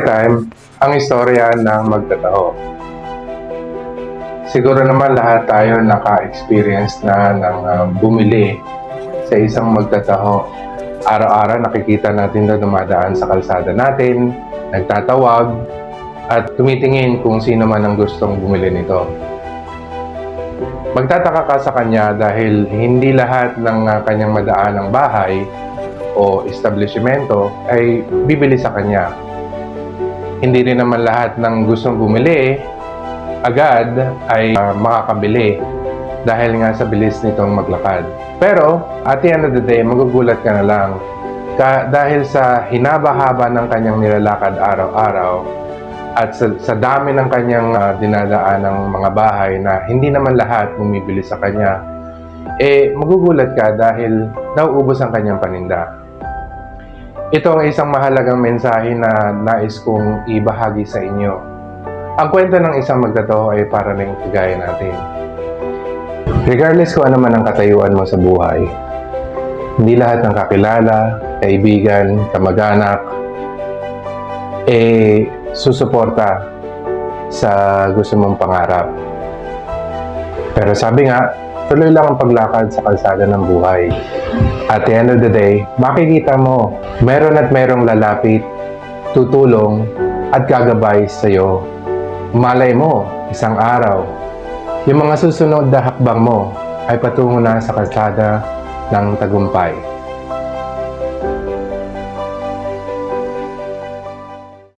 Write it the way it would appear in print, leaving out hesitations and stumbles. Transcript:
Time, ang istorya ng magtataho. Siguro naman lahat tayo naka-experience na ng bumili sa isang magtataho. Araw-araw nakikita natin na dumadaan sa kalsada natin, nagtatawag, at tumitingin kung sino man ang gustong bumili nito. Magtataka ka sa kanya dahil hindi lahat ng kanyang madaanang bahay o establishmento ay bibili sa kanya. Hindi rin naman lahat ng gustong bumili agad ay makakabili dahil nga sa bilis nitong maglakad. Pero at the end of the day, magugulat ka na lang dahil sa hinaba-haba ng kanyang nilalakad araw-araw at sa dami ng kanyang dinadaan ng mga bahay na hindi naman lahat bumibili sa kanya, magugulat ka dahil nauubos ang kanyang paninda. Ito ang isang mahalagang mensahe na nais kong ibahagi sa inyo. Ang kwento ng isang magtataho ay para rin kagaya natin. Regardless kung ano man ang katayuan mo sa buhay, hindi lahat ng kakilala, kaibigan, kamag-anak, susuporta sa gusto mong pangarap. Pero sabi nga, tuloy lang ang paglakad sa kalsada ng buhay. At the end of the day, makikita mo, meron at merong lalapit, tutulong, at gagabay sa'yo. Malay mo, isang araw, yung mga susunod na hakbang mo ay patungo na sa kalsada ng tagumpay.